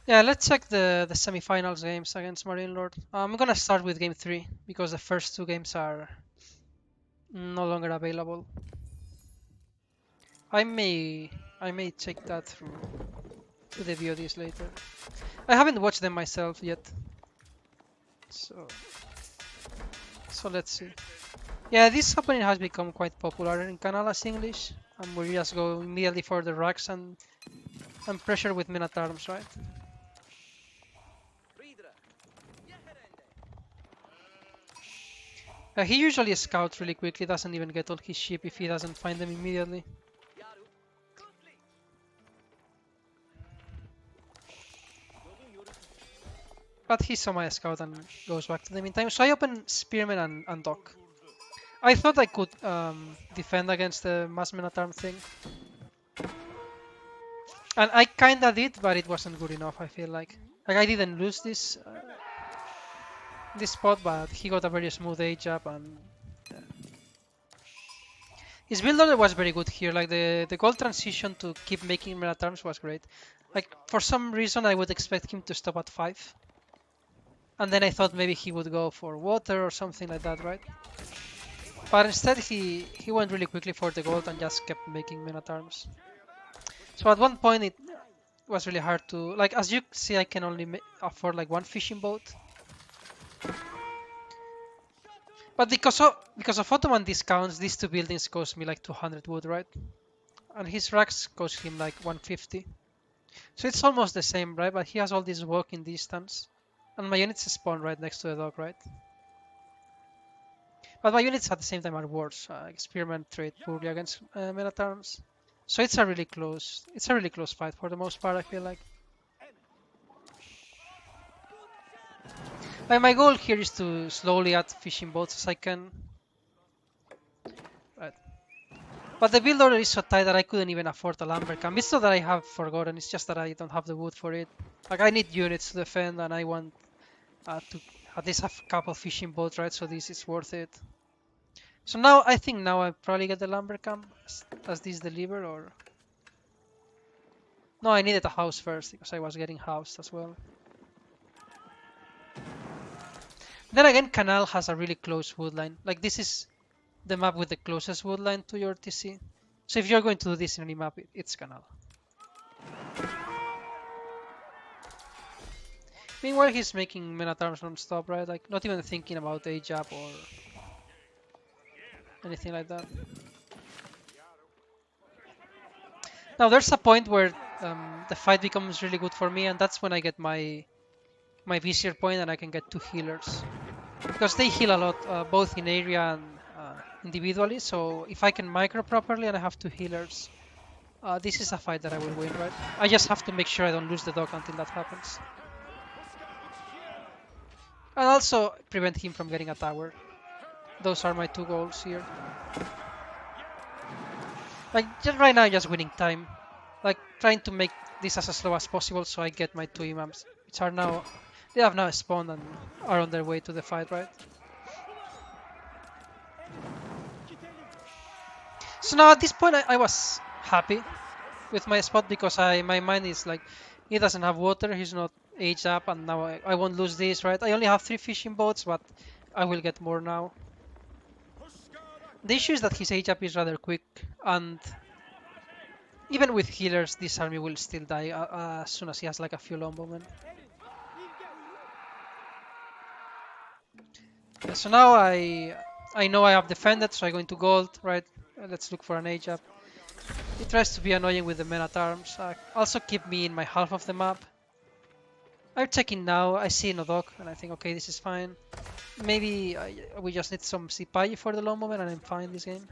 Yeah, let's check the semifinals games against MarineLorD. I'm gonna start with game 3 because the first two games are no longer available. I may I may check that through the VODs later. I haven't watched them myself yet, so let's see. Yeah, this opening has become quite popular in Canala's English, and we just go immediately for the racks and pressure with minute arms, right? He usually scouts really quickly, doesn't even get on his ship if he doesn't find them immediately. But he saw my scout and goes back to them in time. So I open Spearman and Dock. I thought I could defend against the mass Minotaur thing. And I kinda did, but it wasn't good enough, I feel like. Like I didn't lose this spot, but he got a very smooth age up and his build order was very good here. Like the gold transition to keep making Minotaurs was great. Like for some reason I would expect him to stop at 5. And then I thought maybe he would go for water or something like that, right? But instead he went really quickly for the gold and just kept making Minotaurs. So at one point it was really hard to, like, as you see, I can only afford like one fishing boat. But because of Ottoman discounts, these two buildings cost me like 200 wood, right? And his racks cost him like 150. So it's almost the same, right? But he has all this walking distance. And my units spawn right next to the dock, right? But my units at the same time are worse. Experiment trade poorly against Minotaurs. So it's a really close fight for the most part, I feel like. Like my goal here is to slowly add fishing boats as I can. Right. But the build order is so tight that I couldn't even afford a lumber camp. It's not that I have forgotten, it's just that I don't have the wood for it. Like I need units to defend and I want to at least have a couple fishing boats, right? So this is worth it. So now I think now I probably get the lumber camp as this deliver or no, I needed a house first because I was getting housed as well. Then again, Canal has a really close wood line. Like this is the map with the closest wood line to your TC. So if you're going to do this in any map, it's Canal. Meanwhile, he's making Minotaurs from stop, right? Like not even thinking about age up or anything like that. Now there's a point where the fight becomes really good for me, and that's when I get my Vizier point and I can get two healers. Because they heal a lot, both in area and individually, so if I can micro properly and I have two healers, this is a fight that I will win, right? I just have to make sure I don't lose the dog until that happens. And also prevent him from getting a tower. Those are my two goals here. Like, just right now, just winning time. Like, trying to make this as slow as possible so I get my two imams, which are now, they have now spawned and are on their way to the fight, right? So now at this point, I was happy with my spot because my mind is like, he doesn't have water, he's not aged up, and now I won't lose this, right? I only have 3 fishing boats, but I will get more now. The issue is that his age up is rather quick, and even with healers, this army will still die as soon as he has like a few longbowmen. Yeah, so now I know I have defended, so I go into gold, right? Let's look for an age up. He tries to be annoying with the men at arms. Also keep me in my half of the map. I'm checking now, I see no dock, and I think, okay, this is fine. Maybe we just need some Sipahi for the long moment, and I'm fine this game.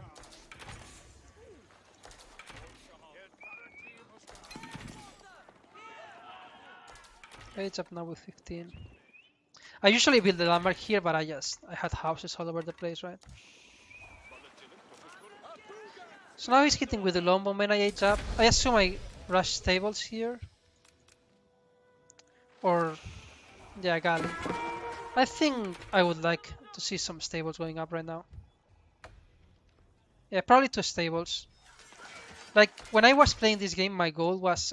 Age up now with 15. I usually build the landmark here, but I had houses all over the place, right? So now he's hitting with the longbowmen. I age up. I assume I rush stables here. Or, yeah, galley. I think I would like to see some stables going up right now. Yeah, probably 2 stables. Like, when I was playing this game, my goal was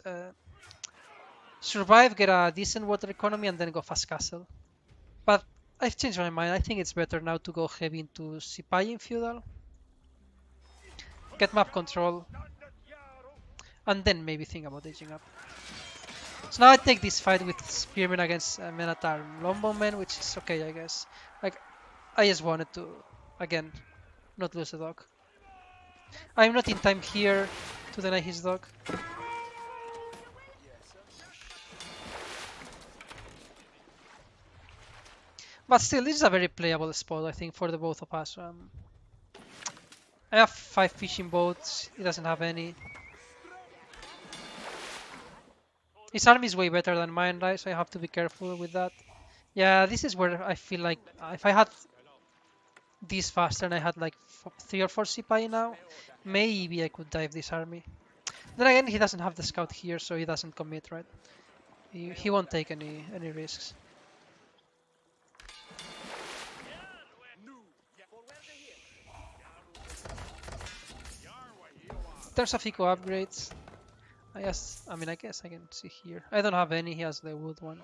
survive, get a decent water economy, and then go fast castle. But I've changed my mind. I think it's better now to go heavy into Sipahi in feudal, get map control, and then maybe think about aging up. So now I take this fight with Spearman against Menatar Lomboman, which is okay, I guess. Like, I just wanted to, again, not lose the dog. I'm not in time here to deny his dog. But still, this is a very playable spot, I think, for the both of us. I have 5 fishing boats, he doesn't have any. His army is way better than mine, right? So I have to be careful with that. Yeah, this is where I feel like if I had this faster and I had like 3 or 4 Sipahi now, maybe I could dive this army. Then again, he doesn't have the scout here, so he doesn't commit, right? He won't take any risks. In terms of eco upgrades, I mean, I guess I can see here. I don't have any, he has the wood one.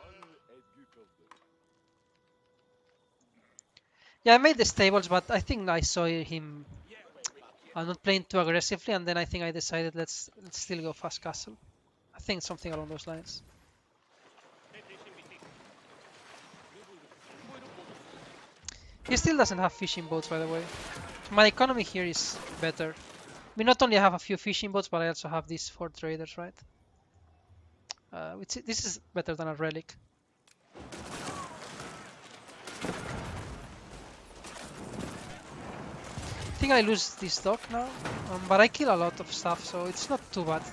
Yeah, I made the stables, but I think I saw him not playing too aggressively, and then I think I decided let's still go fast castle. I think something along those lines. He still doesn't have fishing boats, by the way. My economy here is better. I mean, not only I have a few fishing boats, but I also have these 4 traders, right? This is better than a relic. I think I lose this dock now, but I kill a lot of stuff, so it's not too bad.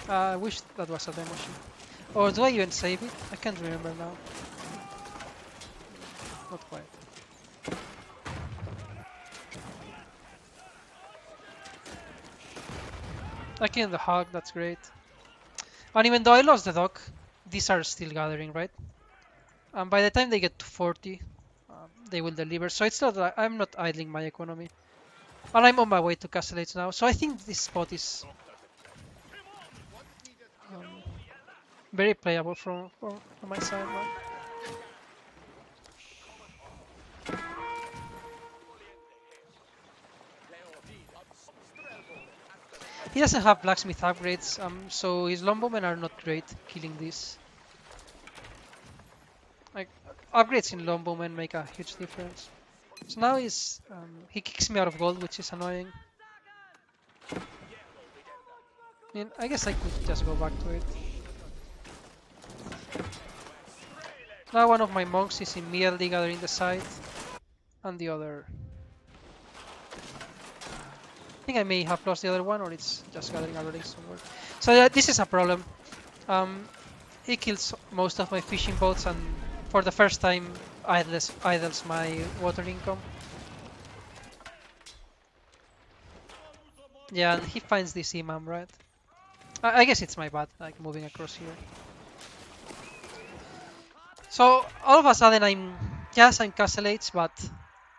I wish that was a demo ship. Or do I even save it? I can't remember now. Not quite. I killed the hog, that's great. And even though I lost the dock, these are still gathering, right? By the time they get to 40, they will deliver. So it's not like I'm not idling my economy. And I'm on my way to Castle Age now. So I think this spot is very playable from my side. Right? He doesn't have blacksmith upgrades, so his longbowmen are not great killing this. Like upgrades in longbowmen make a huge difference. So now he kicks me out of gold, which is annoying. I mean, I guess I could just go back to it. Now one of my monks is immediately gathering the site, and the other... I think I may have lost the other one, or it's just gathering already somewhere. So yeah, this is a problem. He kills most of my fishing boats, and for the first time idles my water income. Yeah, and he finds this imam, right? I guess it's my bad, like moving across here. So all of a sudden I'm Castle Age, but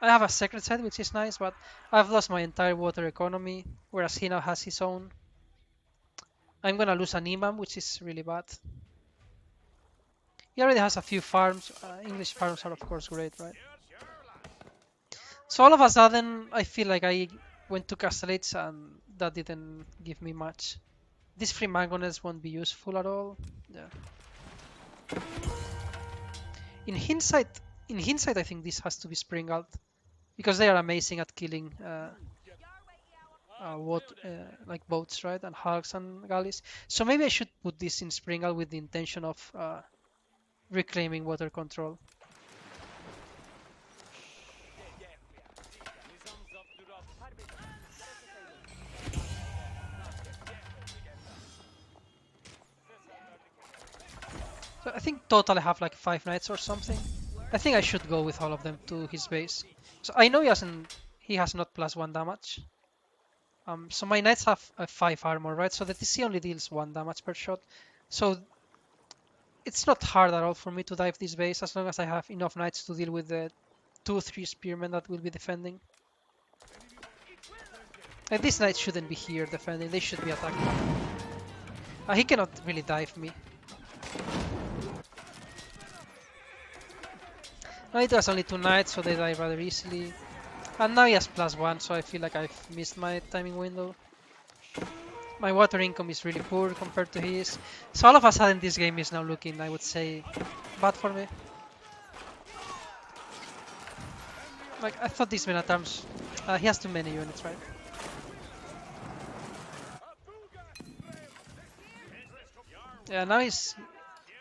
I have a secret side, which is nice, but I've lost my entire water economy, whereas he now has his own. I'm gonna lose an imam, which is really bad. He already has a few farms. English farms are of course great, right? So all of a sudden I feel like I went to Castle Age and that didn't give me much. These free mangonels won't be useful at all. Yeah. In hindsight, I think this has to be Springald because they are amazing at killing like boats, right, and hulks and galleys. So maybe I should put this in Springald with the intention of reclaiming water control. So I think total I have like 5 knights or something. I think I should go with all of them to his base. So I know he has not +1 damage. So my knights have 5 armor, right? So the TC only deals 1 damage per shot. So it's not hard at all for me to dive this base as long as I have enough knights to deal with the 2-3 spearmen that will be defending. Like, this knight shouldn't be here defending, they should be attacking. He cannot really dive me. Now it was only 2 knights, so they die rather easily. And now he has +1, so I feel like I've missed my timing window. My water income is really poor compared to his. So all of a sudden this game is now looking, I would say, bad for me. Like, I thought these Minotaurs, he has too many units, right? Yeah, now he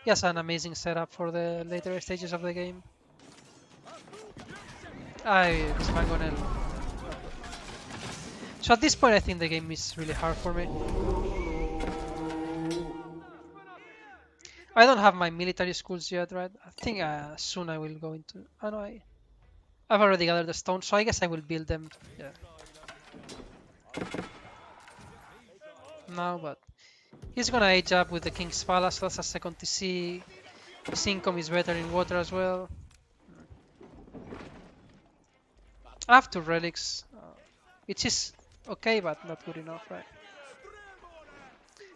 has an amazing setup for the later stages of the game. This Mangonel. So at this point I think the game is really hard for me. I don't have my military schools yet, right? I think soon I will go into... Oh no, I've already gathered the stones, so I guess I will build them. Yeah. Now, but he's gonna age up with the King's Palace, that's a second TC. His income is better in water as well. I have 2 relics, which is okay, but not good enough, right?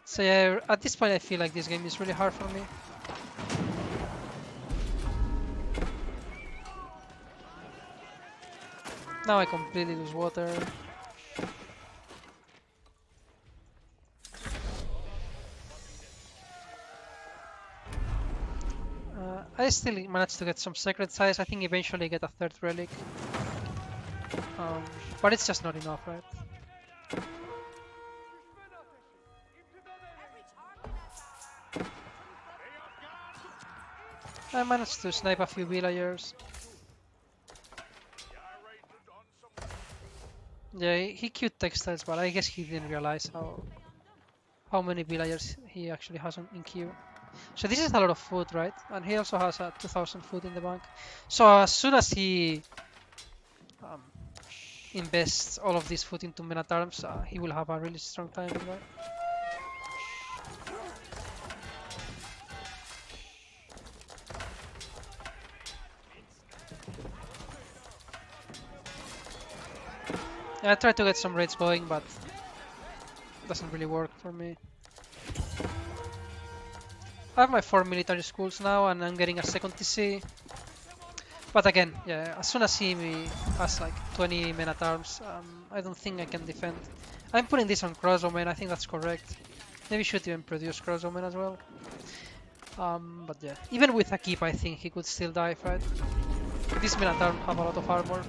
So yeah, at this point I feel like this game is really hard for me. Now I completely lose water. I still managed to get some sacred size. I think eventually I get a 3rd relic. But it's just not enough, right? I managed to snipe a few villagers. Yeah, he queued textiles, but I guess he didn't realize how many villagers he actually has in queue. So this is a lot of food, right? And he also has 2,000 food in the bank. So as soon as he invests all of this food into Minotaurs, he will have a really strong timing, right? Yeah, I tried to get some raids going, but it doesn't really work for me. I have my 4 military schools now, and I'm getting a second TC. But again, yeah, as soon as he has like 20 men at arms, I don't think I can defend. I'm putting this on Crossbowmen, I think that's correct. Maybe should even produce Crossbowmen as well. But yeah, even with a keep, I think he could still dive, right? These men at arms have a lot of armor.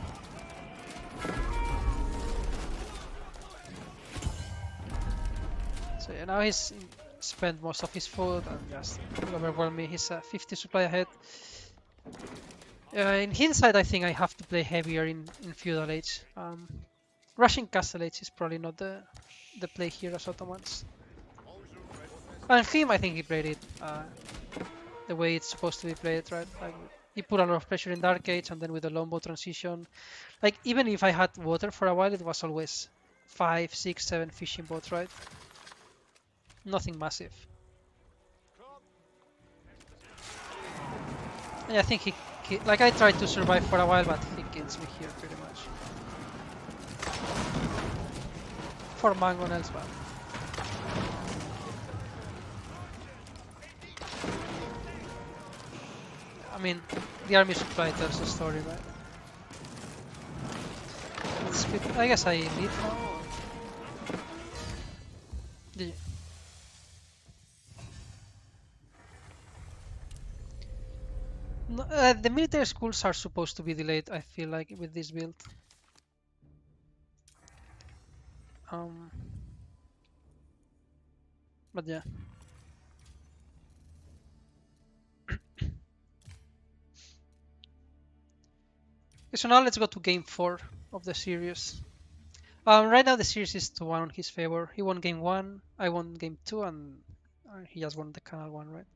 So yeah, now he's spent most of his food and just overwhelm me. He's 50 supply ahead. In hindsight, I think I have to play heavier in Feudal Age. Rushing Castle Age is probably not the play here as Ottomans. And him, I think he played it the way it's supposed to be played, right? Like, he put a lot of pressure in Dark Age, and then with the longbow transition, like even if I had water for a while, it was always 5, 6, 7 fishing boats, right? Nothing massive. And I think like I tried to survive for a while, but he kills me here pretty much. 4 mangonels, but I mean, the army supply tells the story, right? I guess I leave now. GG. No, the military schools are supposed to be delayed, I feel like, with this build. But yeah. So now let's go to game 4 of the series. Right now the series is 2-1 on his favor. He won game 1, I won game 2, and he just won the canal 1, right?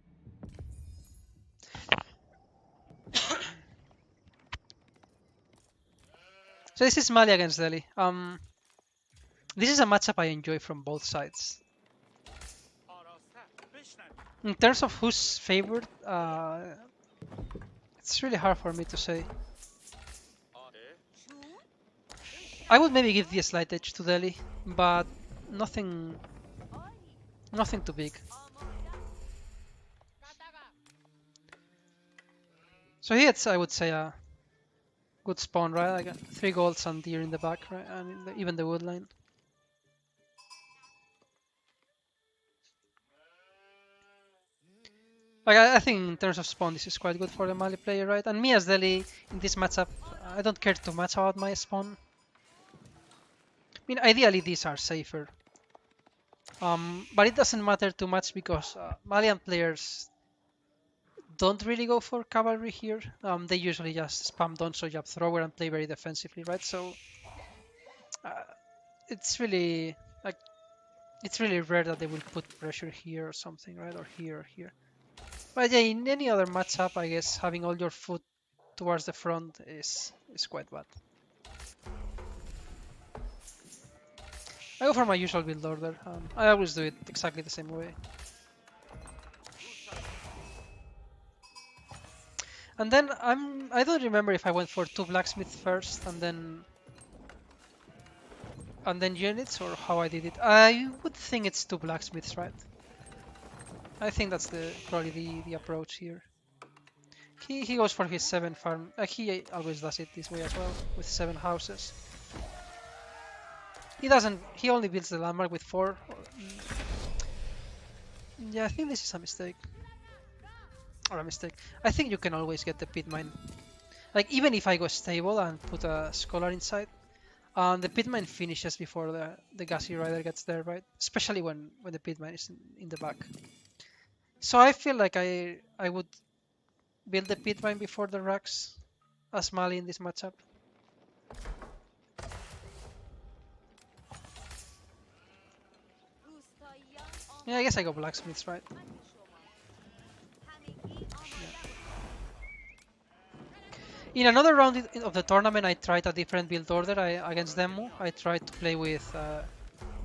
So this is Mali against Delhi. This is a matchup I enjoy from both sides. In terms of who's favored, it's really hard for me to say. I would maybe give the slight edge to Delhi. but nothing, nothing too big. So here it's, I would say, a good spawn, right? I got 3 golds and deer in the back, right? And in even the wood line. Like, I think in terms of spawn, this is quite good for the Mali player, right? And me as Delhi in this matchup, I don't care too much about my spawn. I mean, ideally these are safer. But it doesn't matter too much because Malian players don't really go for cavalry here. They usually just spam Donso, jab thrower, and play very defensively, right? So uh, it's really like it's really rare that they will put pressure here or something, right? Or here or here. But yeah, in any other matchup, I guess having all your foot towards the front is quite bad. I go for my usual build order. I always do it exactly the same way. And then I don't remember if I went for 2 blacksmith first and then units or how I did it. I would think it's 2 blacksmiths, right? I think that's probably the approach here. He goes for his 7 farm. He always does it this way as well with 7 houses. He doesn't. He only builds the landmark with 4. Yeah, I think this is a mistake. Or a mistake. I think you can always get the pit mine. Like even if I go stable and put a scholar inside, the pit mine finishes before the gassy rider gets there, right? Especially when the pit mine is in the back. So I feel like I would build the pit mine before the racks as Mali in this matchup. Yeah, I guess I go blacksmiths, right? In another round of the tournament, I tried a different build order against Demo. I tried to play with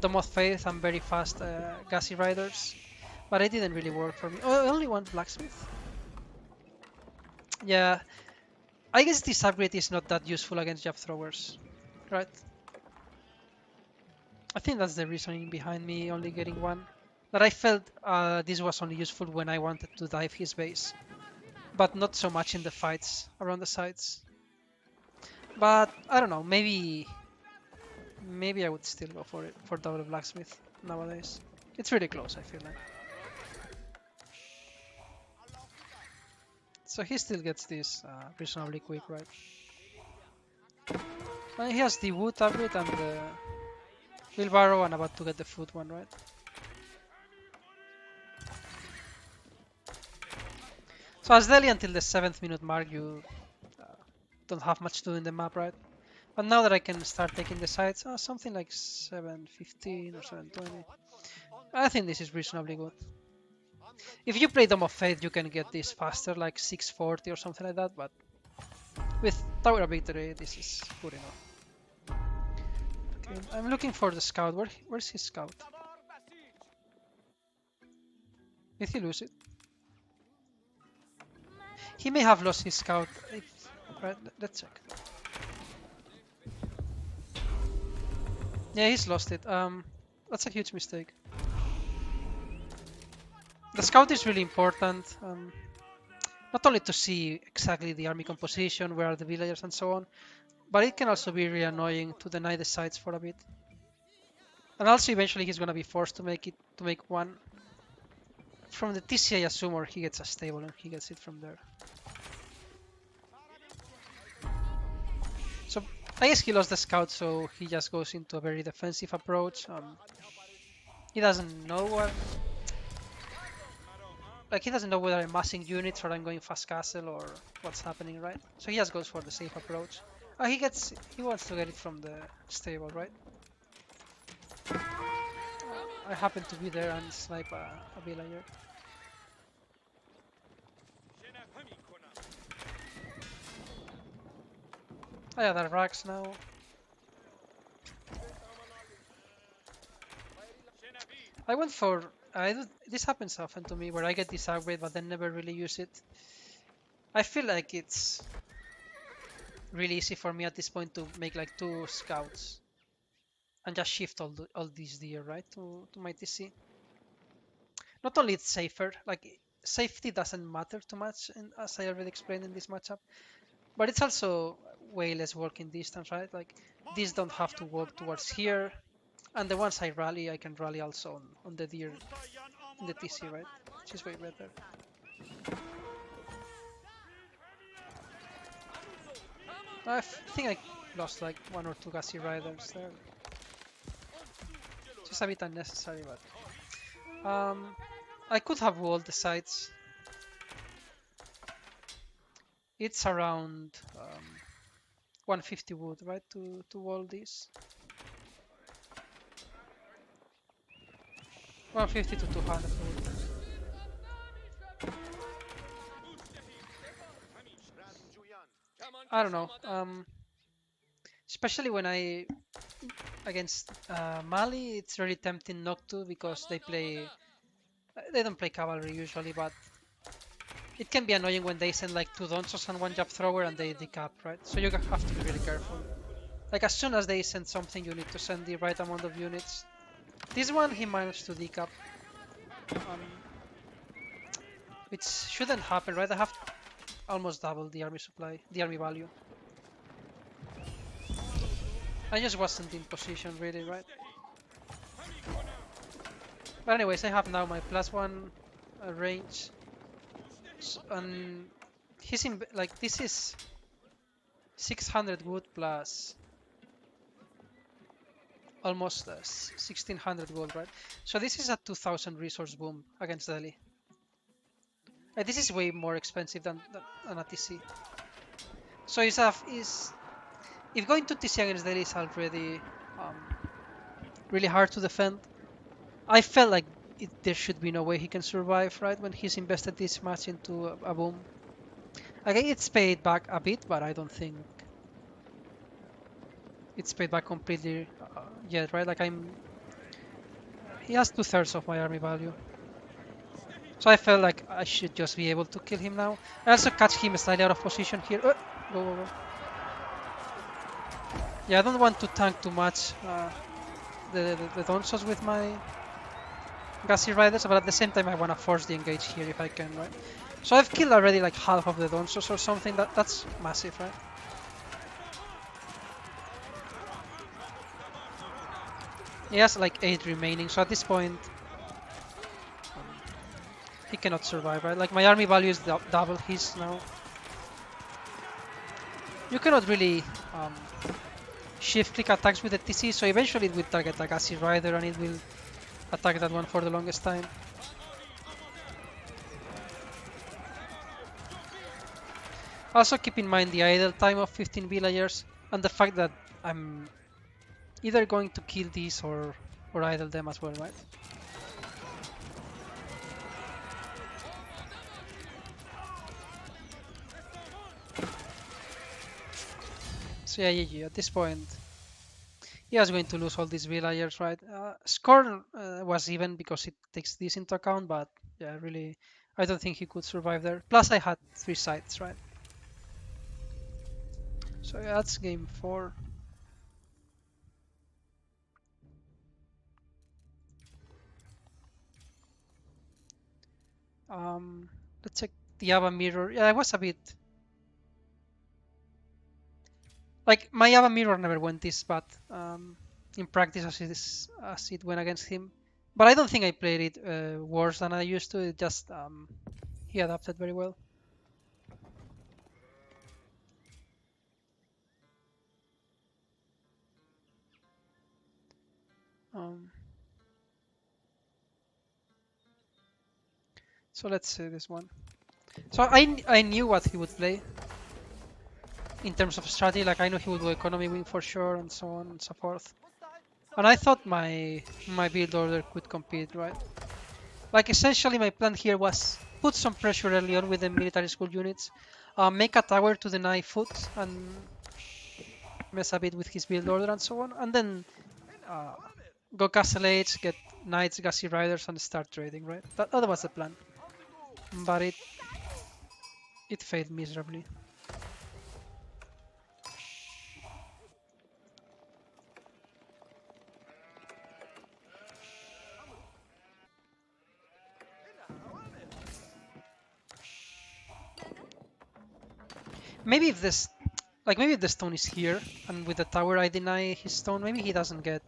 Dome of Faith and very fast gassy riders, but it didn't really work for me. Oh, only one blacksmith. Yeah, I guess this upgrade is not that useful against jab throwers, right? I think that's the reasoning behind me only getting one. That I felt this was only useful when I wanted to dive his base, but not so much in the fights around the sides. But I don't know, maybe I would still go for it for double blacksmith nowadays. It's really close, I feel like. So he still gets this reasonably quick, right? And he has the wood upgrade and the wheelbarrow and about to get the food one, right? So as Delhi until the 7th minute mark, you don't have much to do in the map, right? But now that I can start taking the sides, something like 7:15 or 7:20, I think this is reasonably good. If you play Dome of Fate, you can get this faster, like 6:40 or something like that, but with Tower of Victory, this is good enough. Okay, I'm looking for the scout. Where's his scout? Did he lose it? He may have lost his scout. Right, let's check. Yeah, he's lost it. That's a huge mistake. The scout is really important. Not only to see exactly the army composition, where are the villagers and so on, but it can also be really annoying to deny the sites for a bit. And also eventually he's gonna be forced to make one. From the TC I assume, or he gets a stable and he gets it from there. So I guess he lost the scout, so he just goes into a very defensive approach. He doesn't know what, like he doesn't know whether I'm massing units or I'm going fast castle or what's happening, right? So he just goes for the safe approach. He wants to get it from the stable, right? I happen to be there and snipe a villager. Oh yeah, there are racks now. I went for this happens often to me where I get this upgrade but then never really use it. I feel like it's really easy for me at this point to make like 2 scouts and just shift all these there, right, to my TC. Not only it's safer, like safety doesn't matter too much, as I already explained in this matchup, but it's also way less working distance, right? Like these don't have to walk towards here, and the ones I rally, I can rally also on the deer in the TC, right? Which is way better. I think I lost like 1 or 2 gassy riders there. Just a bit unnecessary, but I could have walled the sides. It's around 150 wood, right, to wall this. 150 to 200 wood. I don't know. Especially when I against Mali, it's really tempting not to, because they don't play cavalry usually, but it can be annoying when they send like 2 donsos and 1 jab thrower and they decap, right? So you have to be really careful. Like as soon as they send something, you need to send the right amount of units. This one he managed to decap, which shouldn't happen, right? I have almost double the army supply, the army value. I just wasn't in position really, right? But anyways, I have now my +1 range, and he's in like this is 600 wood plus almost 1600 gold, right? So this is a 2000 resource boom against Delhi. This is way more expensive than a TC. So if going to TC against Delhi is already really hard to defend, I felt like there should be no way he can survive, right? When he's invested this much into a boom. Okay, it's paid back a bit, but I don't think it's paid back completely yet, right? Like he has 2/3 of my army value. So I felt like I should just be able to kill him now. I also catch him slightly out of position here. Go, go, go. Yeah, I don't want to tank too much the Donsos with my Gassy Riders, but at the same time I want to force the engage here if I can, right? So I've killed already like half of the Donsos or something. That's massive, right? He has like 8 remaining, so at this point he cannot survive, right? Like my army value is double his now. You cannot really shift click attacks with the TC, so eventually it will target a Gassy Rider and it will attack that one for the longest time. Also keep in mind the idle time of 15 villagers and the fact that I'm either going to kill these or idle them as well, right? So yeah, GG. At this point, he was going to lose all these villagers, right? Score was even because it takes this into account, but yeah, really, I don't think he could survive there. Plus, I had 3 sites, right? So yeah, that's game 4. Let's check the Java mirror. Yeah, it was a bit like my Java mirror never went this bad in practice as it went against him. But I don't think I played it worse than I used to. It just he adapted very well. So let's see this one. So I knew what he would play in terms of strategy. Like I knew he would do economy win for sure, and so on and so forth. And I thought my build order could compete, right? Like essentially my plan here was put some pressure early on with the military school units, make a tower to deny foot and mess a bit with his build order and so on, and then go castle age, get knights, gassy riders, and start trading, right? That was the plan, but it failed miserably. Maybe if this, like maybe if the stone is here and with the tower I deny his stone, maybe he doesn't get,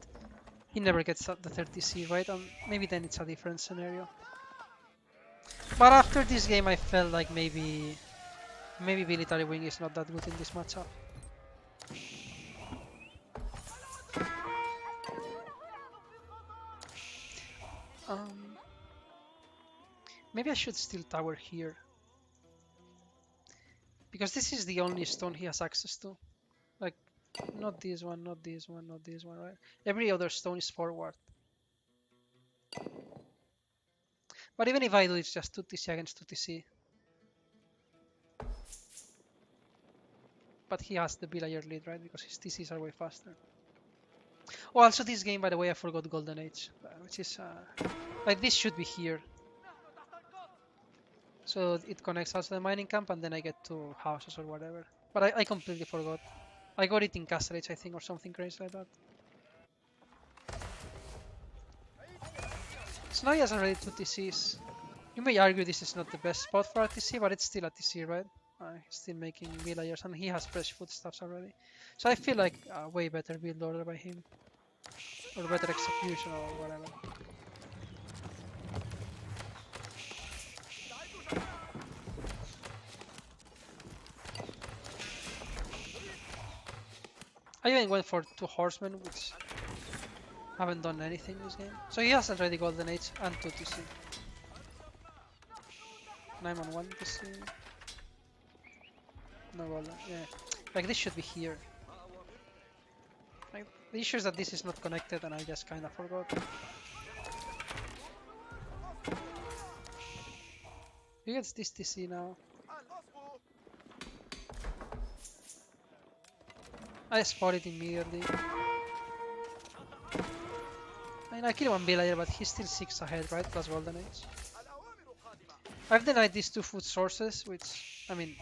he never gets the 30C, right? Maybe then it's a different scenario. But after this game, I felt like maybe military wing is not that good in this matchup. Maybe I should still tower here. Because this is the only stone he has access to. Like, not this one, not this one, not this one, right? Every other stone is forward. But even if I do, it's just 2TC against 2TC. But he has the villager lead, right? Because his TCs are way faster. Oh, also this game, by the way, I forgot Golden Age. Which is, like, this should be here. So it connects also the mining camp, and then I get two houses or whatever. But I completely forgot. I got it in Castle Age, I think, or something crazy like that. So now he has already two TCs. You may argue this is not the best spot for a TC, but it's still a TC, right? He's still making villagers, and he has fresh foodstuffs already. So I feel like a way better build order by him. Or better execution or whatever. I even went for two horsemen, which haven't done anything this game. So he has already Golden Age and 2 TC. 9 on 1 TC. No Golden, yeah. Like this should be here. Like, the issue is that this is not connected and I just kinda forgot. He gets this TC now. I spot it immediately. I mean, I kill one villager, but he's still 6 ahead, right? Plus Golden Age. I've denied these two food sources, which, I mean,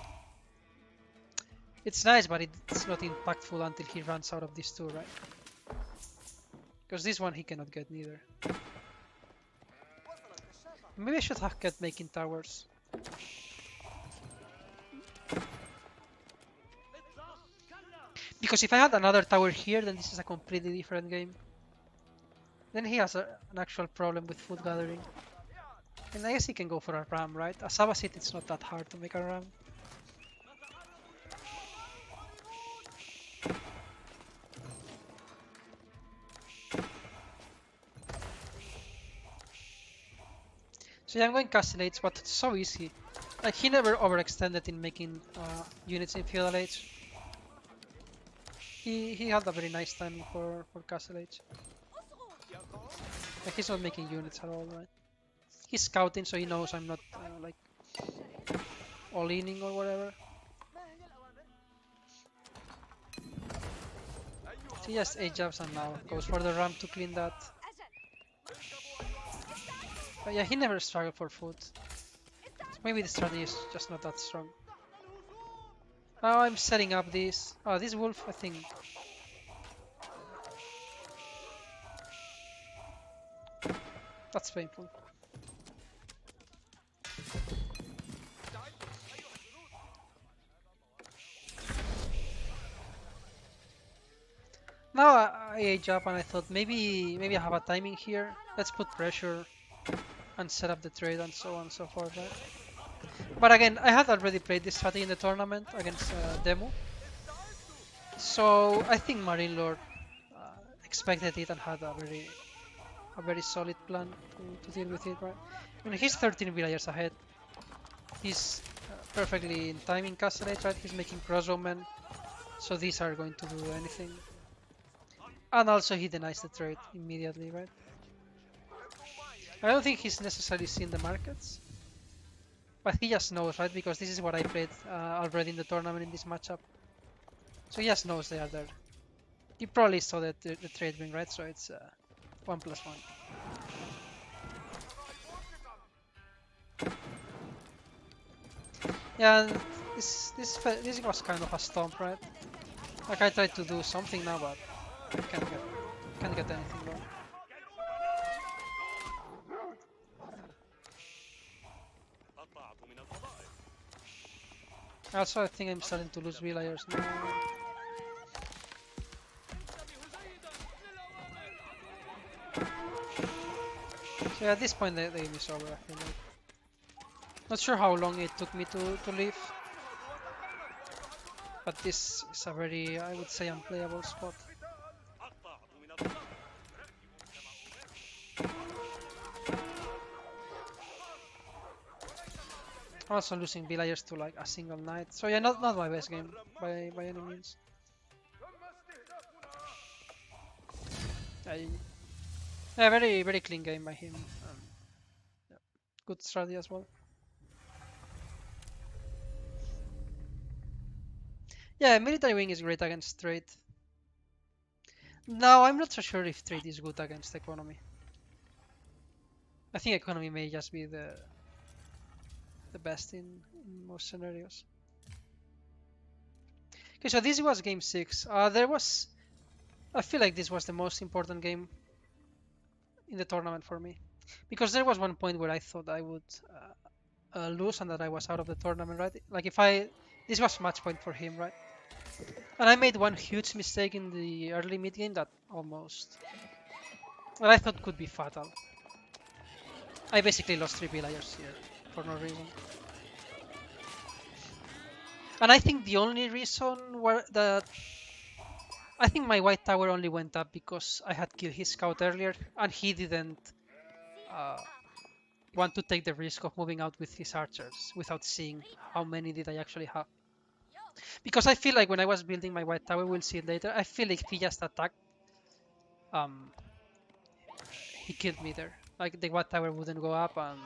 it's nice, but it's not impactful until he runs out of these two, right? Because this one he cannot get neither. Maybe I should have kept making towers. Because if I had another tower here, then this is a completely different game. Then he has an actual problem with food gathering. And I guess he can go for a ram, right? A Sabasit, it's not that hard to make a ram. So yeah, I'm going Castle Age, but it's so easy. Like, he never overextended in making units in Feudal Age. He had a very nice timing for Castle Age. Like, he's not making units at all, right? He's scouting, so he knows I'm not like all-inning or whatever. So he just 8 jabs and now goes for the ram to clean that. But yeah, he never struggled for food. So maybe the strategy is just not that strong. Now I'm setting up this. Oh, this wolf, I think. That's painful. Now I age up and I thought maybe I have a timing here. Let's put pressure and set up the trade and so on and so forth, right? But again, I had already played this strategy in the tournament against Demo. So I think MarineLorD expected it and had a very solid plan to deal with it, right? I mean, he's 13 villagers ahead. He's perfectly in timing Castle Age, right? He's making crossbowmen, so these are going to do anything. And also he denies the trade immediately, right? I don't think he's necessarily seen the markets, but he just knows, right? Because this is what I played already in the tournament in this matchup. So he just knows they are there. He probably saw the trade ring, right? So it's 1+1. Yeah, this was kind of a stomp, right? Like I tried to do something now, but can't get anything going. Also, I think I'm starting to lose villagers now. So yeah, at this point the game is over, I feel like. Not sure how long it took me to leave. But this is a very, I would say, unplayable spot. Also losing villagers to like a single knight. So yeah, not my best game by any means. Yeah, very clean game by him. Yeah, good strategy as well. Yeah, military wing is great against trade. No, I'm not so sure if trade is good against economy. I think economy may just be the best in most scenarios. Okay, so this was game 6. I feel like this was the most important game in the tournament for me. Because there was one point where I thought I would lose and that I was out of the tournament, right? Like this was match point for him, right? And I made one huge mistake in the early mid game that I thought could be fatal. I basically lost 3 villagers here for no reason. And I think the only reason I think my white tower only went up because I had killed his scout earlier and he didn't want to take the risk of moving out with his archers without seeing how many did I actually have. Because I feel like when I was building my white tower, we'll see it later, I feel like if he just attacked, he killed me there. Like the white tower wouldn't go up and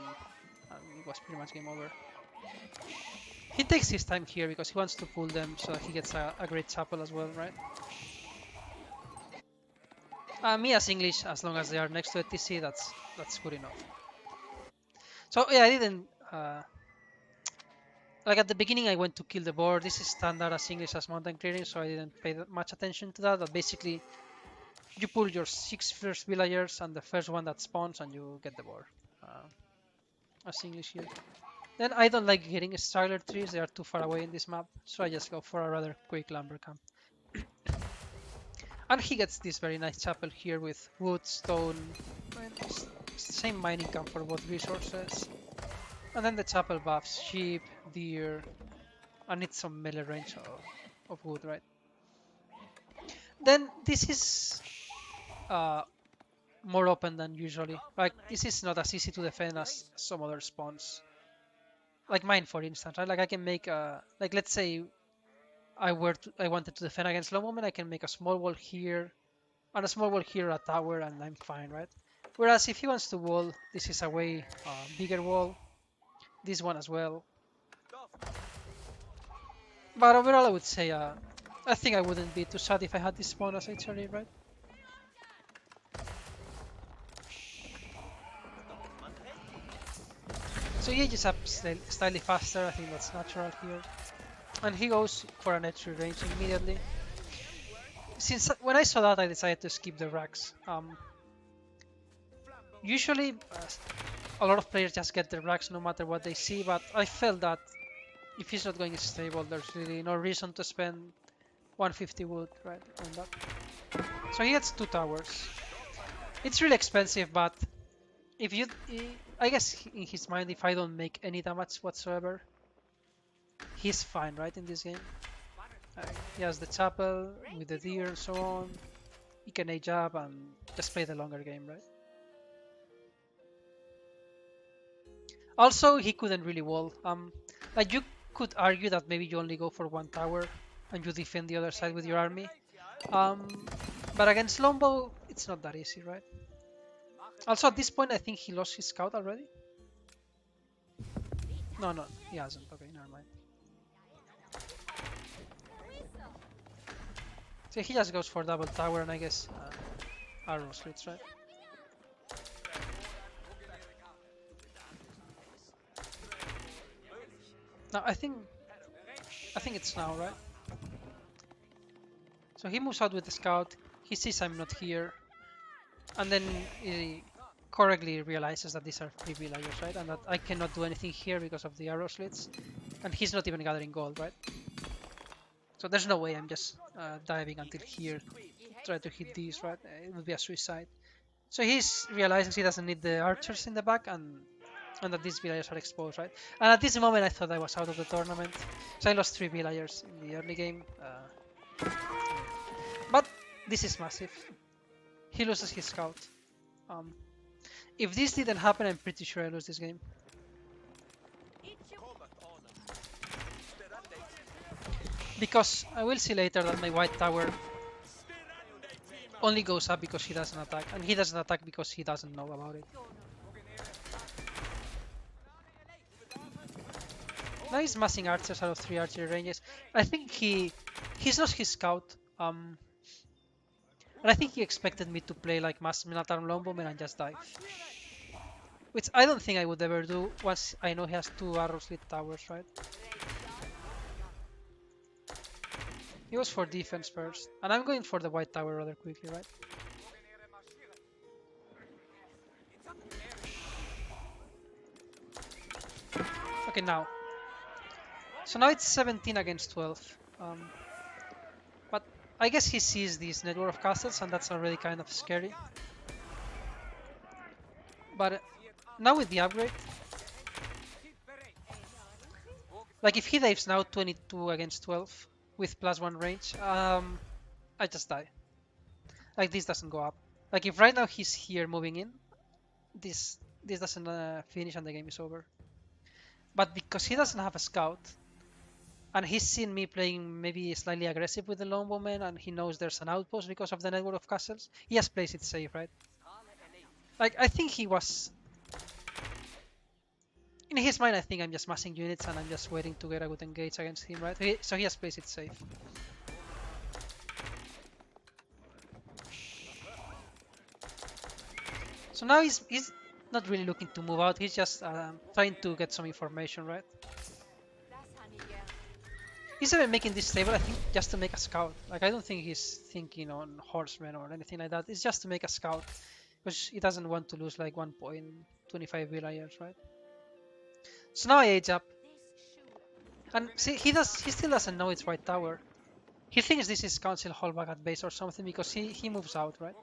it was pretty much game over. He takes his time here because he wants to pull them so that he gets a great chapel as well, right? Me as English, as long as they are next to a TC, that's good enough. So yeah, I didn't like at the beginning I went to kill the boar. This is standard as English as mountain clearing, so I didn't pay that much attention to that. But basically, you pull your 6 first villagers and the first one that spawns, and you get the boar. As English here. Then I don't like getting straggler trees; they are too far away in this map, so I just go for a rather quick lumber camp. And he gets this very nice chapel here with wood, stone, same mining camp for both resources. And then the chapel buffs sheep, deer, and it's some melee range of wood, right? Then this is more open than usually. Like this is not as easy to defend as some other spawns. Like mine, for instance, right? Like I can make like let's say I wanted to defend against low moment, I can make a small wall here, and a small wall here, a tower, and I'm fine, right? Whereas if he wants to wall, this is a way bigger wall. This one as well. But overall, I would say I think I wouldn't be too sad if I had this spawn as HRE, right? So he ages up slightly faster, I think that's natural here. And he goes for an entry range immediately. Since when I saw that, I decided to skip the racks. Usually, a lot of players just get the racks no matter what they see, but I felt that if he's not going stable, there's really no reason to spend 150 wood right on that. So he gets 2 towers. It's really expensive, but if you, I guess in his mind, if I don't make any damage whatsoever, he's fine, right, in this game. He has the chapel with the deer and so on. He can age up and just play the longer game, right? Also, he couldn't really wall. Like you could argue that maybe you only go for 1 tower and you defend the other side with your army. But against Lombo, it's not that easy, right? Also, at this point, I think he lost his scout already. No, he hasn't. Okay, never mind. So he just goes for double tower and I guess arrow slits, right? Now I think it's now, right? So he moves out with the scout. He sees I'm not here, and then he correctly realizes that these are 3 villagers, right? And that I cannot do anything here because of the arrow slits. And he's not even gathering gold, right? So there's no way I'm just diving until here, try to hit these, right? It would be a suicide. So he's realizing he doesn't need the archers in the back, and that these villagers are exposed, right? And at this moment I thought I was out of the tournament. So I lost 3 villagers in the early game. But this is massive. He loses his scout. If this didn't happen, I'm pretty sure I lose this game. Because I will see later that my white tower only goes up because he doesn't attack. And he doesn't attack because he doesn't know about it. Now he's massing archers out of 3 archery ranges. I think he's lost his scout. And I think he expected me to play like mass Minotaur Longbowman and just die. Which I don't think I would ever do once I know he has 2 arrow-slit towers, right? He was for defense first. And I'm going for the white tower rather quickly, right? Okay, now. So now it's 17 against 12. But I guess he sees this network of castles and that's already kind of scary. But now with the upgrade, like if he dives now 22 against 12 with +1 range, I just die. Like this doesn't go up. Like if right now he's here moving in, this doesn't finish and the game is over. But because he doesn't have a scout, and he's seen me playing maybe slightly aggressive with the longbowman, and he knows there's an outpost because of the network of castles, he just plays it safe, right? Like I think he was... In his mind, I think I'm just massing units and I'm just waiting to get a good engage against him, right? So he just plays it safe. So now he's not really looking to move out, he's just trying to get some information, right? He's even making this table, I think, just to make a scout. Like, I don't think he's thinking on horsemen or anything like that. It's just to make a scout. Because he doesn't want to lose like 1.25 villagers, right? So now I age up. And see, he still doesn't know it's white tower. He thinks this is council hall back at base or something because he moves out, right?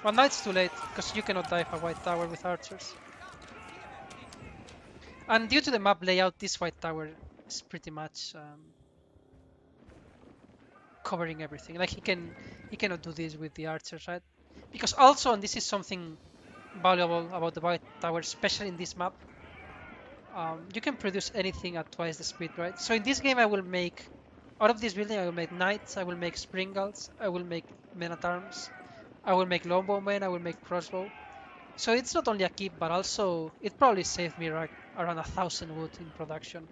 Well, now it's too late, because you cannot dive a white tower with archers. And due to the map layout, this white tower is pretty much covering everything. Like he cannot do this with the archers, right? Because also, and this is something valuable about the white tower, especially in this map, you can produce anything at twice the speed, right? So in this game, I will make, out of this building, I will make knights, I will make springals, I will make men at arms, I will make longbowmen, I will make crossbow. So it's not only a keep, but also it probably saved me like around 1,000 wood in production.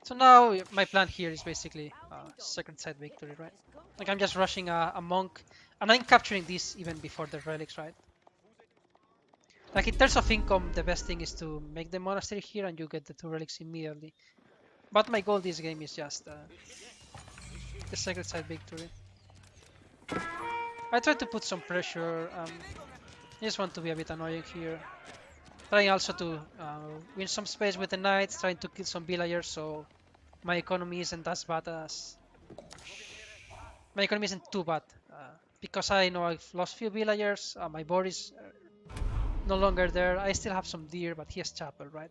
So now my plan here is basically second side victory, right? Like I'm just rushing a monk, and I'm capturing this even before the relics, right? Like in terms of income, the best thing is to make the monastery here and you get the 2 relics immediately. But my goal this game is just the second side victory. I try to put some pressure. I just want to be a bit annoying here. Trying also to win some space with the knights, trying to kill some villagers so my economy isn't as bad as... My economy isn't too bad. Because I know I've lost few villagers, my board is no longer there. I still have some deer, but he has chapel, right?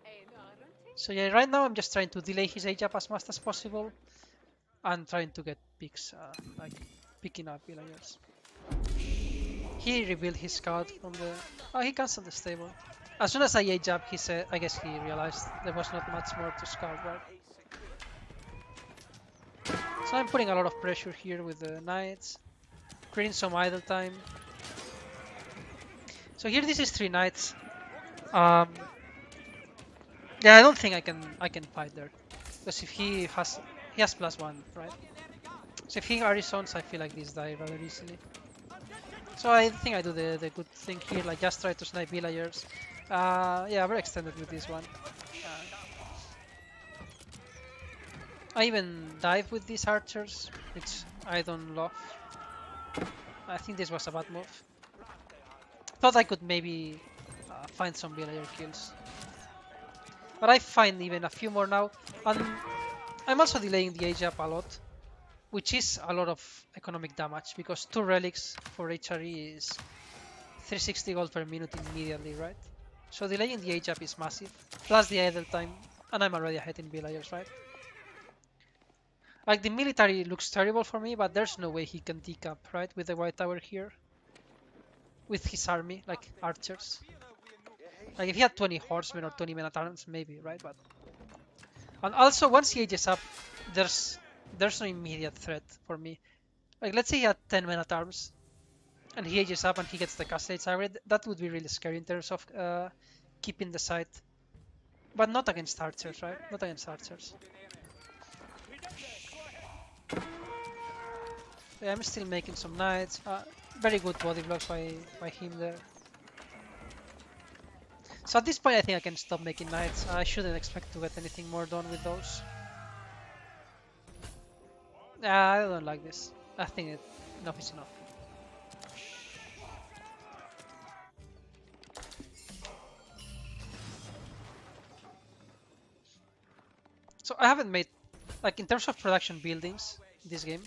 So yeah, right now I'm just trying to delay his age up as much as possible and trying to get picks, like picking up villagers. He revealed his scout from the... Oh, he cancelled the stable. As soon as I age up, he said, I guess he realized there was not much more to scout, right? So I'm putting a lot of pressure here with the knights, creating some idle time. So here this is 3 knights. Yeah, I don't think I can fight there, because if he has +1, right? So if he Arizons, I feel like this die rather easily. So I think I do the good thing here, like just try to snipe villagers. Yeah, very extended with this one. I even dive with these archers, which I don't love. I think this was a bad move. Thought I could maybe find some villager kills. But I find even a few more now. And I'm also delaying the age up a lot, which is a lot of economic damage because 2 relics for HRE is 360 gold per minute immediately, right? So delaying the age up is massive, plus the idle time, and I'm already ahead in villagers, right? Like the military looks terrible for me, but there's no way he can decap, right? With the white tower here, with his army, like archers. Like if he had 20 horsemen or 20 men at arms, maybe, right? But and also once he ages up, there's no immediate threat for me. Like let's say he had 10 men at arms, and he ages up and he gets the castle age upgrade. That would be really scary in terms of keeping the site. But not against archers, right? Not against archers. Yeah, I'm still making some knights. Very good body blocks by him there. So at this point I think I can stop making knights. I shouldn't expect to get anything more done with those. I don't like this. I think enough is enough. So I haven't made, like in terms of production buildings, this game,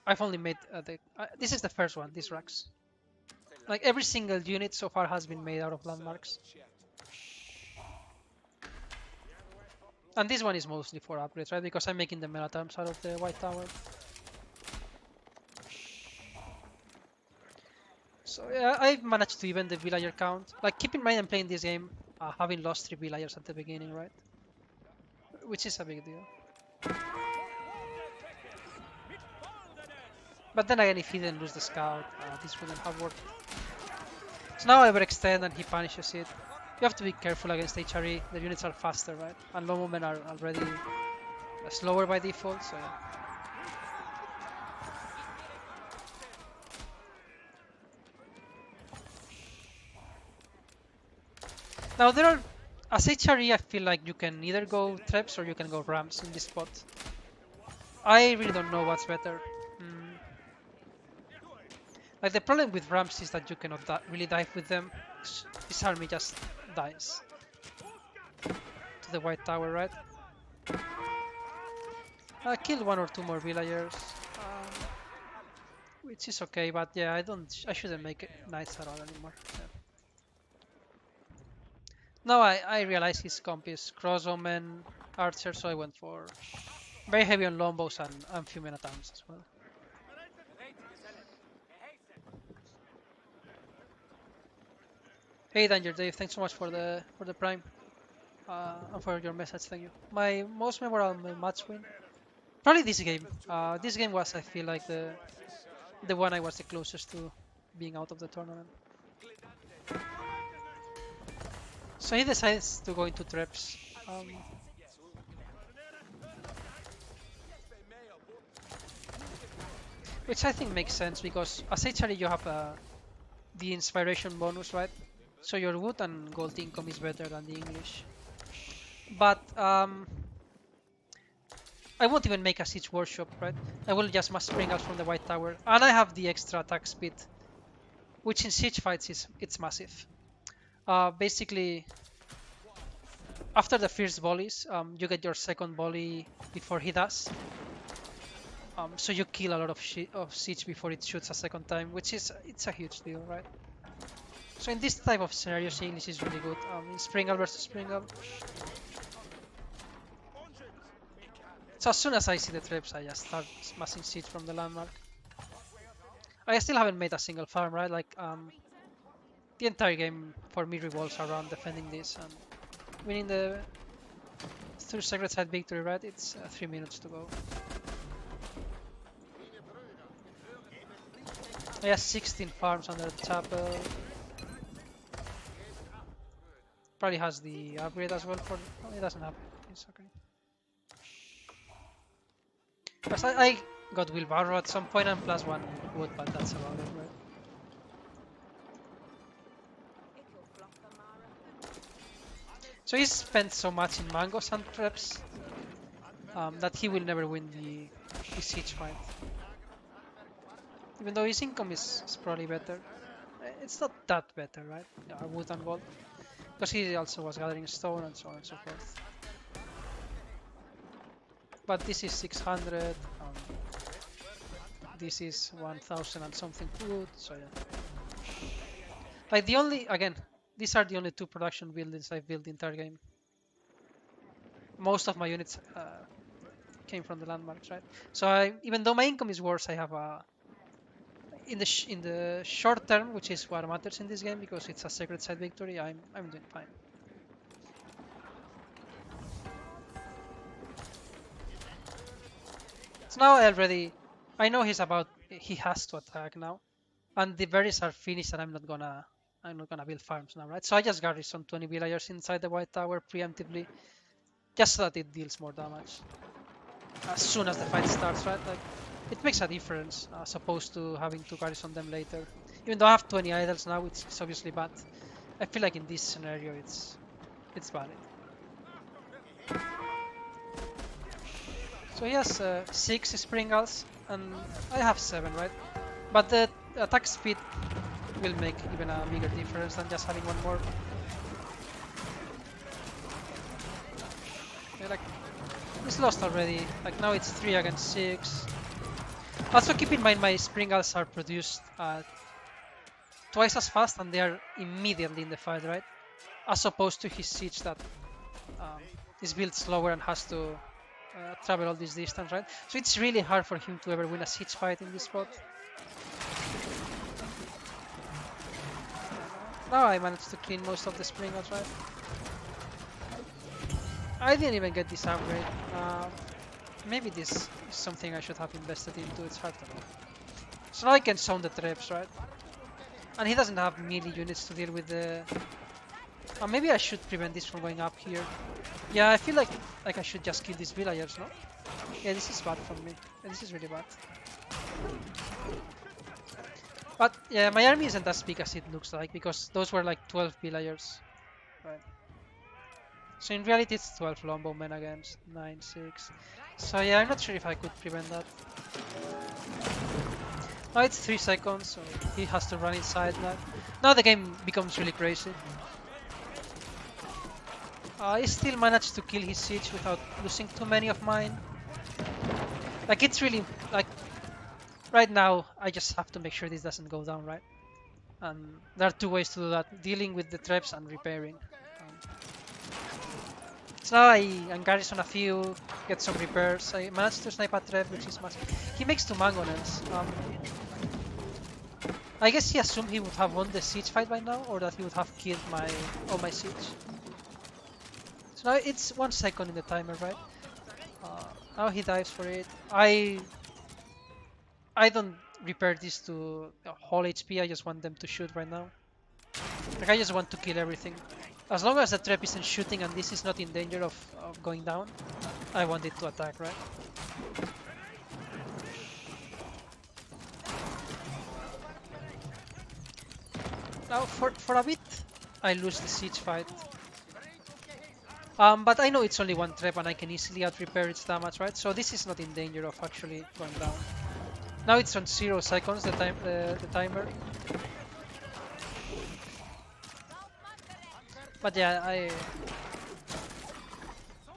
I've only made this is the first one, these racks. Like every single unit so far has been made out of landmarks. And this one is mostly for upgrades, right? Because I'm making the Melatarms out of the White Tower. So yeah, I've managed to even the villager count. Like keep in mind I'm playing this game having lost 3 villagers at the beginning, right? Which is a big deal. But then again, if he didn't lose the scout, this wouldn't have worked. So now I overextend and he punishes it. You have to be careful against HRE. The units are faster, right? And low movement are already slower by default, so yeah. Now there are, as HRE, I feel like you can either go traps or you can go rams in this spot. I really don't know what's better. Like the problem with rams is that you cannot really dive with them. This army just dies to the white tower, right? I killed 1 or 2 more villagers, which is okay. But yeah, I shouldn't make knights at all anymore. Yeah. Now I realize his comp is cross omen archer, so I went for very heavy on longbows and few men at arms as well. Hey Danger Dave, thanks so much for the prime and for your message. Thank you. My most memorable match win, probably this game. This game was, I feel like, the one I was the closest to being out of the tournament. So he decides to go into traps. Which I think makes sense because as HRE you have the inspiration bonus, right? So your wood and gold income is better than the English. But I won't even make a siege workshop, right? I will just mass spring out from the white tower, and I have the extra attack speed, which in siege fights it's massive. Basically, after the first volleys, you get your second volley before he does. So you kill a lot of siege before it shoots a second time, which it's a huge deal, right? So in this type of scenarios, English is really good. In Springal versus Springal. So as soon as I see the traps, I just start smashing siege from the landmark. I still haven't made a single farm, right? Like the entire game for me revolves around defending this and winning the through Sacred Side victory, right? It's 3 minutes to go. I have 16 farms under the chapel. Probably has the upgrade as well for. Oh, it doesn't have it. It's okay. Because I got wheelbarrow at some point and +1 wood, but that's about it, right? So he spent so much in mangoes and traps that he will never win the siege fight. Even though his income is probably better. it's not that better, right? Yeah, wood and gold, because he also was gathering stone and so on and so forth. But this is 600. This is 1000 and something wood. So yeah, like the only again, these are the only two production buildings I've built the entire game. Most of my units came from the landmarks, right? So even though my income is worse, I have a in the short term, which is what matters in this game because it's a sacred side victory. I'm doing fine. So now I know he has to attack now, and the berries are finished, and I'm not gonna build farms now, right? So I just garrison 20 villagers inside the white tower preemptively, just so that it deals more damage as soon as the fight starts, right? Like it makes a difference as opposed to having to garrison them later. Even though I have 20 idols now, it's obviously bad. I feel like in this scenario, it's valid. So he has 6 Springals, and I have 7, right? But the attack speed will make even a bigger difference than just having one more. Yeah, like, it's lost already. Like now it's 3 against 6. Also keep in mind my Springals are produced twice as fast and they are immediately in the fight, right? As opposed to his siege that um, is built slower and has to travel all this distance, right? So it's really hard for him to ever win a siege fight in this spot. Now I managed to clean most of the Springals, right? I didn't even get this upgrade. Maybe this is something I should have invested into, it's hard to know. So now I can sound the traps, right? And he doesn't have melee units to deal with the... maybe I should prevent this from going up here. Yeah, I feel like I should just kill these villagers, no? Yeah, this is bad for me. Yeah, this is really bad. But yeah, my army isn't as big as it looks like because those were like 12 villagers. Right. So in reality it's 12 Lombowmen against 9, 6. So yeah, I'm not sure if I could prevent that. Now it's 3 seconds, so he has to run inside now. Now the game becomes really crazy. He still managed to kill his siege without losing too many of mine. Like it's really like right now I just have to make sure this doesn't go down, right? And there are two ways to do that: dealing with the traps and repairing. So now I'm garrison a few, get some repairs. I managed to snipe a trap, which is massive. He makes 2 mangonels. I guess he assumed he would have won the siege fight by now, or that he would have killed all my siege. So now it's 1 second in the timer, right? Now he dives for it. I don't repair this to whole HP. I just want them to shoot right now. Like I just want to kill everything. As long as the trap isn't shooting and this is not in danger of going down, I want it to attack, right? Now for a bit, I lose the siege fight. But I know it's only 1 trap and I can easily out-repair its damage, right? So this is not in danger of actually going down. Now it's on 0 seconds, the timer. But yeah, I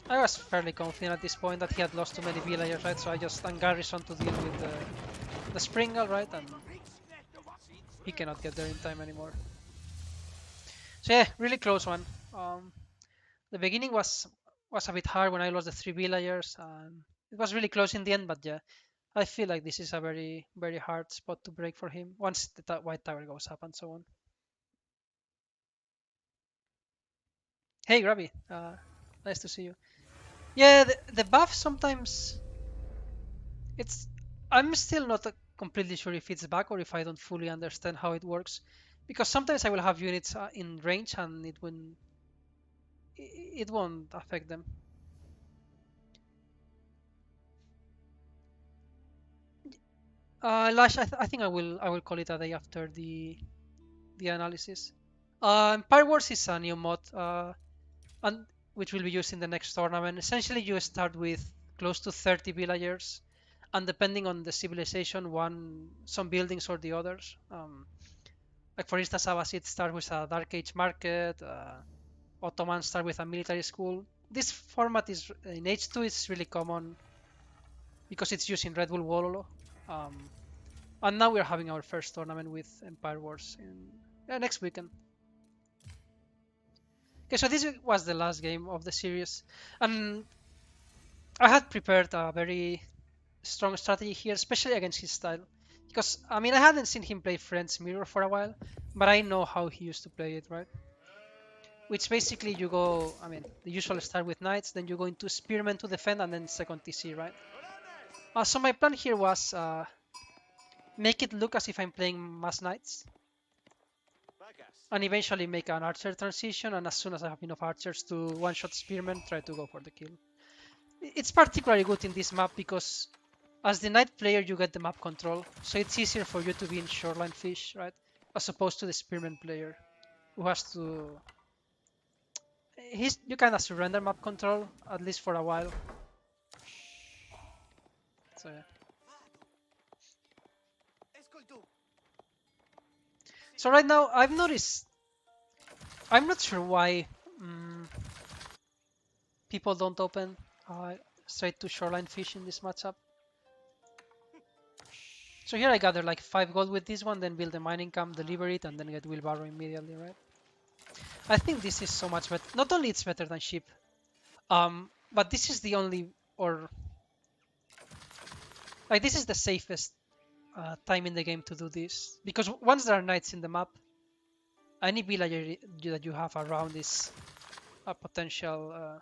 was fairly confident at this point that he had lost too many villagers, right? So I just garrison to deal with the Springal, right? And he cannot get there in time anymore. So yeah, really close one. The beginning was a bit hard when I lost the 3 villagers, and it was really close in the end. But yeah, I feel like this is a very, very hard spot to break for him once the white tower goes up and so on. Hey, Grabby, nice to see you. Yeah, the buff sometimes it's. I'm still not completely sure if it's back or if I don't fully understand how it works, because sometimes I will have units in range and it won't affect them. Lash, I think I will call it a day after the analysis. Empire Wars is a new mod, and which will be used in the next tournament. Essentially, you start with close to 30 villagers, and depending on the civilization, some buildings or the others. Like for instance, Abbasid start with a Dark Age market, Ottoman start with a military school. This format is in H2 is really common because it's used in Red Bull Wololo. And now we're having our first tournament with Empire Wars in next weekend. Okay, so this was the last game of the series, and I had prepared a very strong strategy here, especially against his style. Because, I mean, I hadn't seen him play Friends Mirror for a while, but I know how he used to play it, right? Which basically you go, I mean, the usual start with Knights, then you go into Spearmen to defend, and then second TC, right? So my plan here was make it look as if I'm playing Mass Knights, and eventually make an Archer transition, and as soon as I have enough Archers to one-shot Spearmen, try to go for the kill. It's particularly good in this map because as the Knight player, you get the map control, so it's easier for you to be in Shoreline Fish, right? As opposed to the Spearman player, who has to... You kind of surrender map control, at least for a while. So, yeah. So right now, I've noticed... I'm not sure why people don't open straight to Shoreline Fish in this matchup. So here I gather like 5 gold with this one, then build a mining camp, deliver it, and then get wheelbarrow immediately, right? I think this is so much better. Not only it's better than sheep, but this is the only, or like this is the safest time in the game to do this, because once there are knights in the map, any villager that you have around is a potential.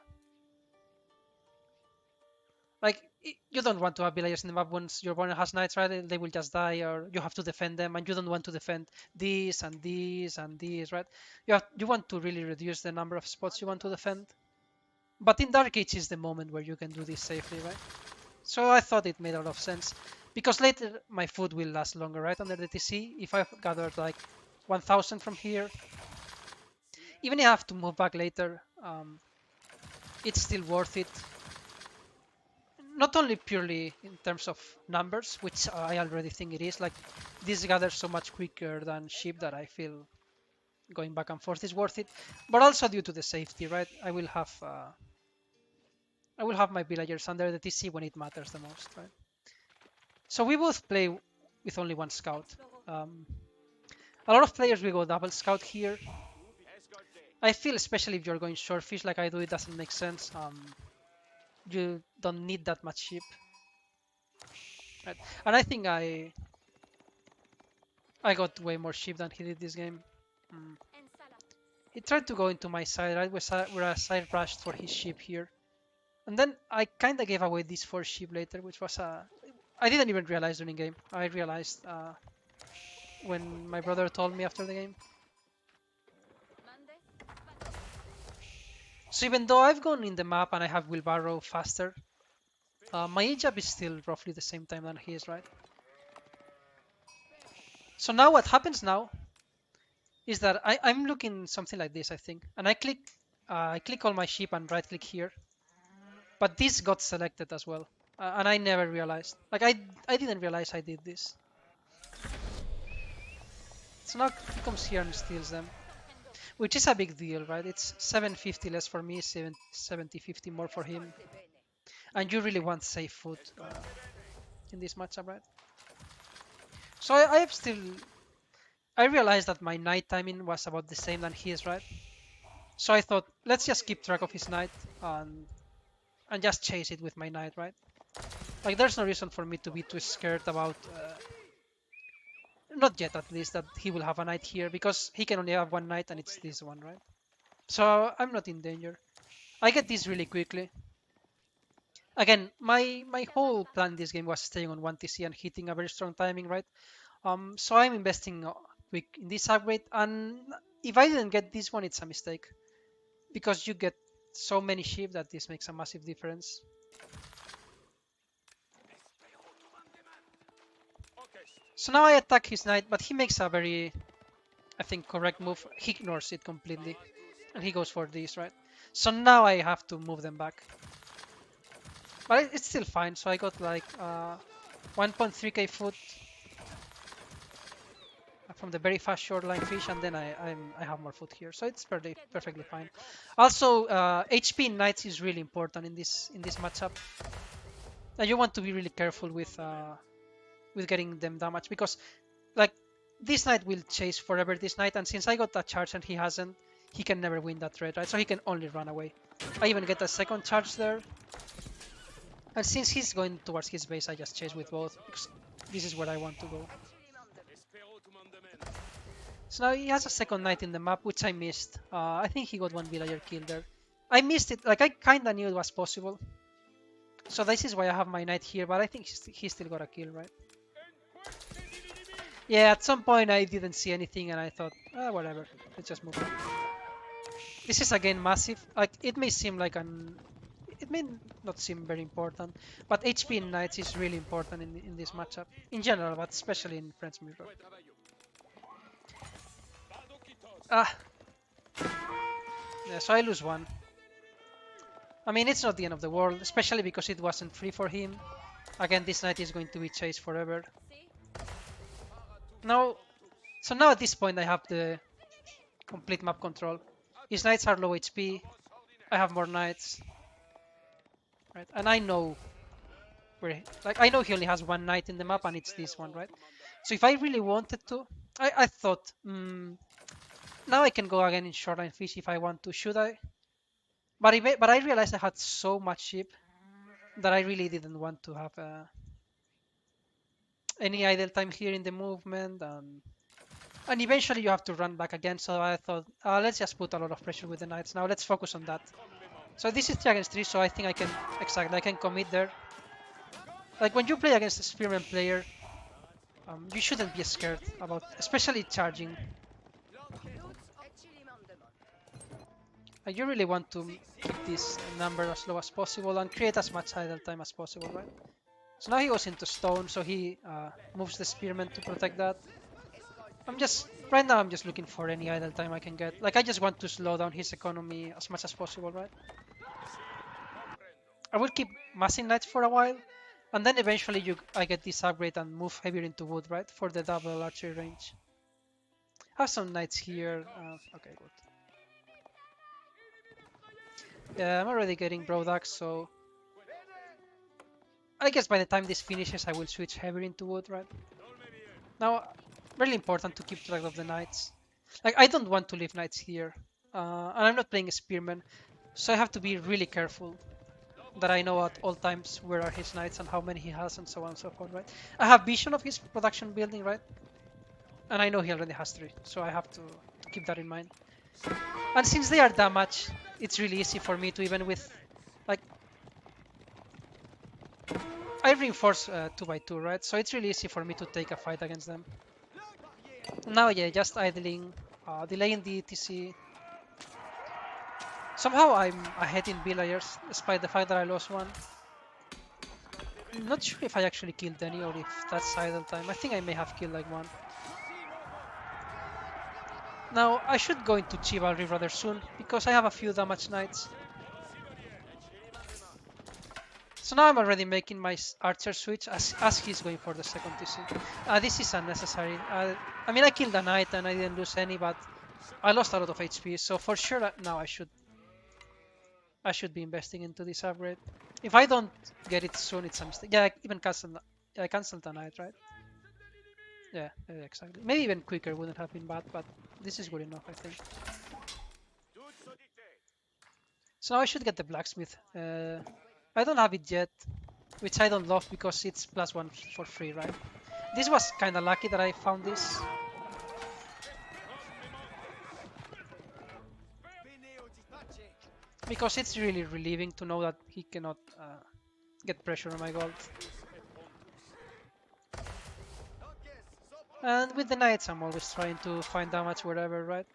Like you don't want to have villagers in the map once your opponent has knights, right? They will just die, or you have to defend them, and you don't want to defend this and this and this, right? You want to really reduce the number of spots you want to defend. But in Dark Age is the moment where you can do this safely, right? So I thought it made a lot of sense. Because later my food will last longer, right, under the TC. If I've gathered like 1000 from here, even if I have to move back later, it's still worth it. Not only purely in terms of numbers, which I already think it is, like this gathers so much quicker than sheep that I feel going back and forth is worth it, but also due to the safety, right? I will have my villagers under the TC when it matters the most, right? So we both play with only one scout. A lot of players will go double scout here. I feel especially if you're going short fish like I do, it doesn't make sense. You don't need that much sheep. Right. And I think I got way more sheep than he did this game. He tried to go into my side, right, where I side rushed for his sheep here. And then I kind of gave away these 4 sheep later, which was I didn't even realize during game. I realized when my brother told me after the game. So even though I've gone in the map and I have wheelbarrow faster, my age up is still roughly the same time than he is, right? So now what happens now is that I'm looking something like this, I think, and I click all my sheep and right click here, but this got selected as well, and I never realized. Like I didn't realize I did this. So now he comes here and steals them, which is a big deal, right? It's 750 less for me, 70-50 more for him, and you really want safe food in this matchup, right? So I realized that my night timing was about the same than his, right? So I thought, let's just keep track of his night and just chase it with my night, right? Like there's no reason for me to be too scared about, not yet at least, that he will have a night here, because he can only have one night and it's this one, right? So I'm not in danger. I get this really quickly. Again, my whole plan in this game was staying on 1 TC and hitting a very strong timing, right? So I'm investing quick in this upgrade, and if I didn't get this one, it's a mistake, because you get so many sheep that this makes a massive difference. So now I attack his knight, but he makes a very, I think, correct move. He ignores it completely, and he goes for this, right? So now I have to move them back, but it's still fine. So I got like 1.3k food. from the very fast shoreline fish, and then I have more food here, so it's perfectly fine. Also, HP in knights is really important in this matchup, and you want to be really careful with getting them damage, because like this knight will chase forever this knight, and since I got that charge and he hasn't, he can never win that trade, right? So he can only run away. I even get a second charge there, and since he's going towards his base, I just chase with both because this is where I want to go. So now he has a second knight in the map, which I missed. I think he got one villager kill there. I missed it, like I kinda knew it was possible. So this is why I have my knight here, but I think he still got a kill, right? Yeah, at some point I didn't see anything and I thought, whatever, let's just move on. This is again massive. Like it may seem like it may not seem very important, but HP in knights is really important in this matchup in general, but especially in French Mirror. Yeah, so I lose one. I mean, it's not the end of the world, especially because it wasn't free for him. Again, this knight is going to be chased forever. Now, so now at this point I have the complete map control. His knights are low HP. I have more knights, right? And I know I know he only has one knight in the map, and it's this one, right? So if I really wanted to, I thought, now I can go again in shoreline fish if I want to. Should I? But I realized I had so much sheep that I really didn't want to have any idle time here in the movement, and eventually you have to run back again. So I thought, let's just put a lot of pressure with the knights now. Let's focus on that. So this is 3 against 3, so I think I can commit there. Like when you play against a spearman player, you shouldn't be scared about, especially charging. Like you really want to keep this number as low as possible and create as much idle time as possible, right? So now he goes into stone, so he moves the spearman to protect that. Right now I'm just looking for any idle time I can get. Like I just want to slow down his economy as much as possible, right? I will keep massing knights for a while, and then eventually I get this upgrade and move heavier into wood, right? For the double archery range. Have some knights here. Okay, good. Yeah, I'm already getting broadaxe, so I guess by the time this finishes, I will switch heavier into wood, right? Now, really important to keep track of the knights. Like, I don't want to leave knights here, and I'm not playing a spearman, so I have to be really careful that I know at all times where are his knights and how many he has and so on and so forth, right? I have vision of his production building, right? And I know he already has 3, so I have to keep that in mind. And since they are damaged, it's really easy for me to, even with, like, I reinforce 2x2, right? So it's really easy for me to take a fight against them. Now, yeah, just idling, delaying the ETC. Somehow I'm ahead in villagers, despite the fact that I lost one. I'm not sure if I actually killed any or if that's idle time. I think I may have killed like one. Now, I should go into Chivalry rather soon, because I have a few damaged knights. So now I'm already making my archer switch as he's going for the second TC. This is unnecessary. I mean, I killed a knight and I didn't lose any, but I lost a lot of HP. So for sure now I should be investing into this upgrade. If I don't get it soon, it's a mistake. Yeah, I canceled the knight, right? Yeah, exactly. Maybe even quicker wouldn't have been bad, but this is good enough, I think. So now I should get the blacksmith. I don't have it yet, which I don't love because it's +1 for free, right? This was kind of lucky that I found this. Because it's really relieving to know that he cannot get pressure on my gold. And with the knights, I'm always trying to find damage wherever, right?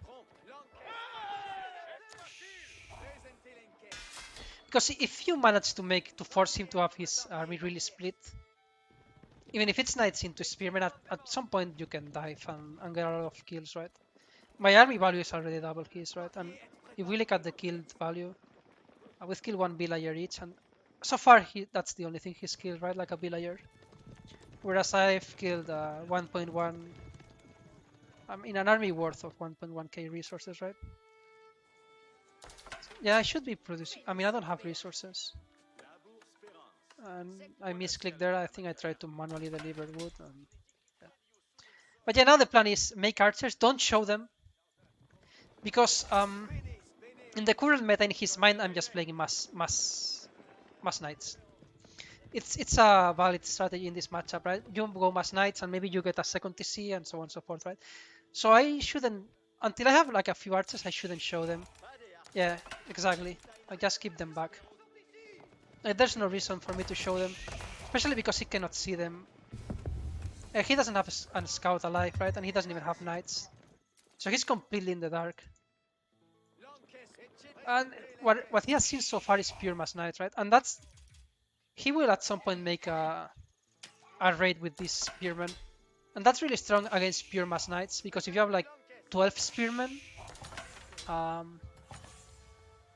Because if you manage to force him to have his army really split, even if it's knights into spearmen, at some point you can dive and get a lot of kills, right? My army value is already double his, right? And if we look at the killed value, we've killed 1 villager each, and so far that's the only thing he's killed, right? Like a villager. Whereas I've killed 1.1 in an army worth of 1.1k resources, right? Yeah, I should be producing. I mean, I don't have resources. And I misclicked there. I think I tried to manually deliver wood. Yeah. But yeah, now the plan is make archers. Don't show them. Because in the current meta, in his mind, I'm just playing mass knights. It's a valid strategy in this matchup, right? You go mass knights and maybe you get a second TC and so on and so forth, right? So I shouldn't, until I have like a few archers, I shouldn't show them. Yeah, exactly. I just keep them back. There's no reason for me to show them, especially because he cannot see them. He doesn't have a scout alive, right? And he doesn't even have knights. So he's completely in the dark. And what he has seen so far is pure mass knight, right? And that's, he will at some point make a raid with this spearman. And that's really strong against pure mass knights, because if you have like 12 spearmen,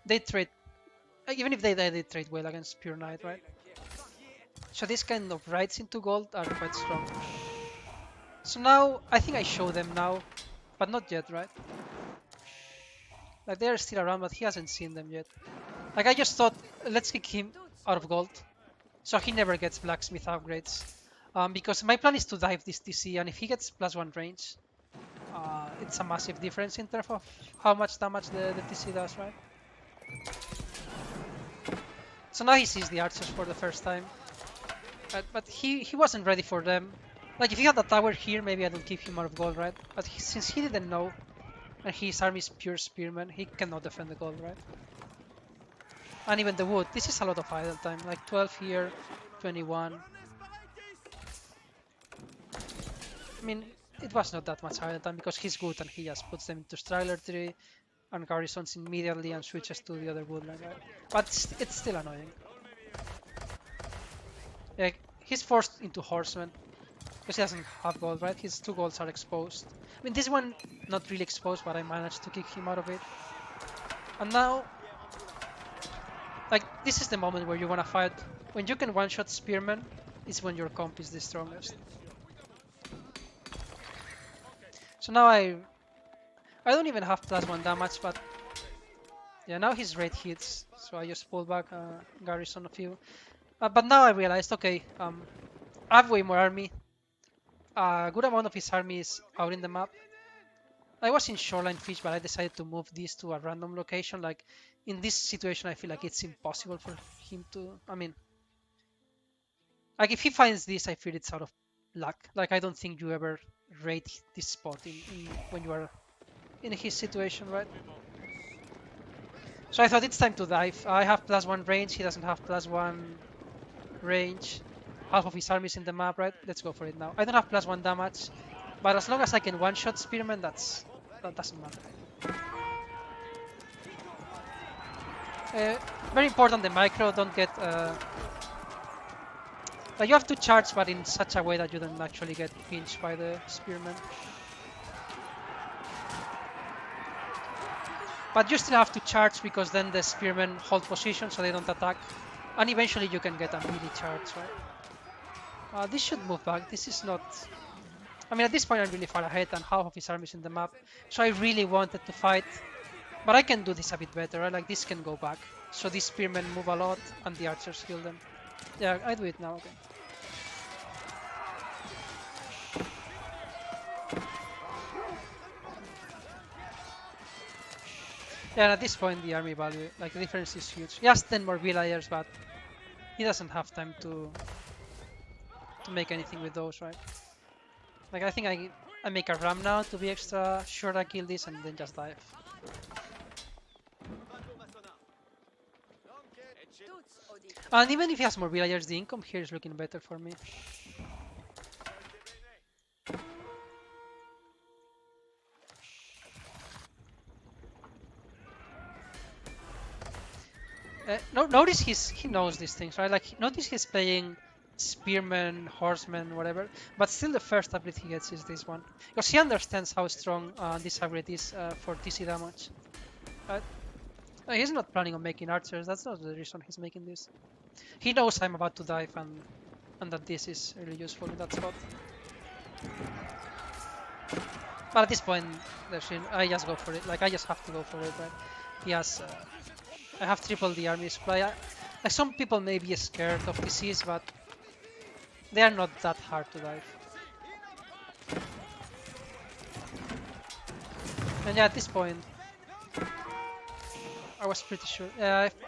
they trade, even if they die, they trade well against pure knight, right? So these kind of raids into gold are quite strong. So now, I think I show them now, but not yet, right? Like they're still around, but he hasn't seen them yet. Like I just thought, let's kick him out of gold, so he never gets blacksmith upgrades. Because my plan is to dive this TC, and if he gets +1 range, it's a massive difference in terms of how much damage the TC does, right? So now he sees the archers for the first time, but he wasn't ready for them. Like if he had a tower here, maybe I don't keep him out of gold, right? But since he didn't know, and his army is pure spearmen, he cannot defend the gold, right? And even the wood, this is a lot of idle time, like 12 here, 21. I mean, it was not that much idle time because he's good and he just puts them into straggler tree and garrisons immediately and switches to the other woodland, right? But it's still annoying. Yeah, he's forced into horsemen because he doesn't have gold, right? His 2 golds are exposed. I mean, this one not really exposed, but I managed to kick him out of it. And now, like, this is the moment where you want to fight. When you can one-shot spearmen, is when your comp is the strongest. So now I don't even have +1 damage, but yeah, now his raid hits, so I just pull back, garrison a few. But now I realized, okay, I have way more army. A good amount of his army is out in the map. I was in Shoreline Fish, but I decided to move this to a random location. Like, in this situation, I feel like it's impossible for him to... I mean, like, if he finds this, I feel it's out of luck. Like, I don't think you ever raid this spot when you are in his situation, right? So I thought it's time to dive. I have +1 range, he doesn't have +1 range. Half of his army is in the map, right? Let's go for it now. I don't have +1 damage, but as long as I can one-shot spearmen, that doesn't matter. Very important, the micro, don't get... like you have to charge, but in such a way that you don't actually get pinched by the spearmen. But you still have to charge because then the spearmen hold position so they don't attack. And eventually you can get a melee charge, right? This should move back. This is not... I mean, at this point I'm really far ahead and half of his army is in the map. So I really wanted to fight. But I can do this a bit better, right? Like this can go back. So these spearmen move a lot and the archers kill them. Yeah, I do it now, okay. Yeah, and at this point the army value, like the difference is huge. He has 10 more villagers, but he doesn't have time to make anything with those, right? Like I think I make a ram now to be extra sure I kill this and then just dive. And even if he has more villagers, the income here is looking better for me. Notice he knows these things, right? Like notice he's playing spearman, horseman, whatever. But still, the first ability he gets is this one because he understands how strong this ability is for TC damage. Right? He's not planning on making archers. That's not the reason he's making this. He knows I'm about to dive and that this is really useful in that spot. But at this point, I just go for it. Like I just have to go for it, right? He has. I have triple the army supply. Like some people may be scared of TCs, but they are not that hard to dive. And yeah, at this point, I was pretty sure.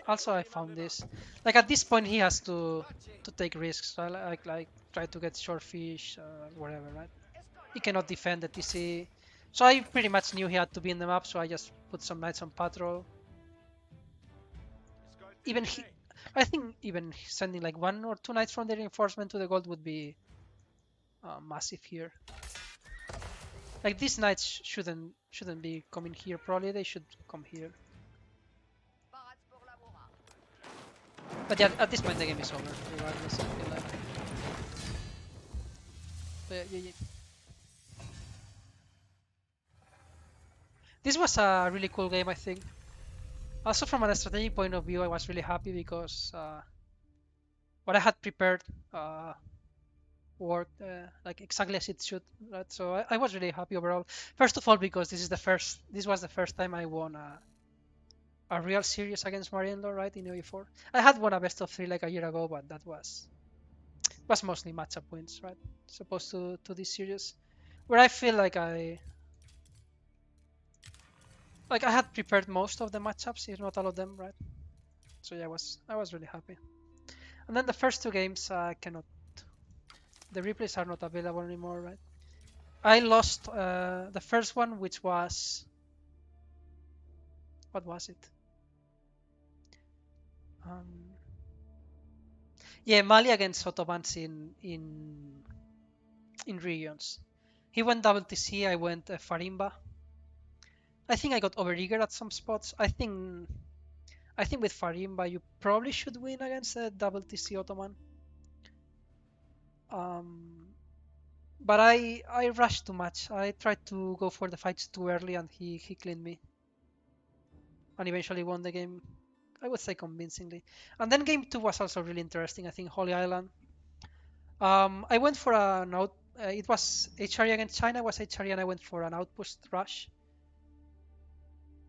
Also, I found this. Like at this point, he has to take risks. Right? Like try to get short fish, whatever, right? He cannot defend the TC. So I pretty much knew he had to be in the map, so I just put some knights on patrol. Even he, I think even sending like 1 or 2 knights from the reinforcement to the gold would be massive here. Like these knights shouldn't be coming here. Probably they should come here. But yeah, at this point the game is over, regardless. I feel like. But yeah. This was a really cool game, I think. Also, from a strategic point of view, I was really happy because what I had prepared worked like exactly as it should. Right? So I was really happy overall. First of all, because this was the first time I won a real series against MarineLorD, right, in UE4. I had won a best of 3 like a year ago, but that was mostly matchup wins, right? Supposed to this series, where I feel like I had prepared most of the matchups, if not all of them, right? So yeah, I was really happy. And then the first 2 games, I cannot. The replays are not available anymore, right? I lost the first one, which was what was it? Um, yeah, Mali against Ottomans in regions. He went double TC, I went Farimba. I think I got overeager at some spots. I think with Farimba you probably should win against a double TC Ottoman. Um, but I rushed too much. I tried to go for the fights too early and he cleaned me. And eventually won the game, I would say convincingly. And then game 2 was also really interesting, I think Holy Island. I went for an out. It was HRE against China. It was HRE, and I went for an outpost rush.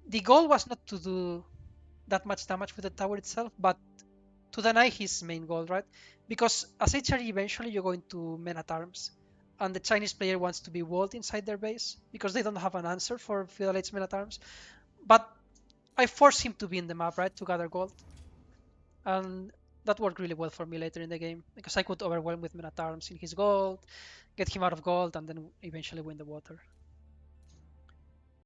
The goal was not to do that much damage with the tower itself, but to deny his main goal, right? Because as HRE, eventually you're going to men at arms, and the Chinese player wants to be walled inside their base because they don't have an answer for Feudal Age men at arms. But I forced him to be in the map, right, to gather gold, and that worked really well for me later in the game because I could overwhelm with men at arms in his gold, get him out of gold, and then eventually win the water.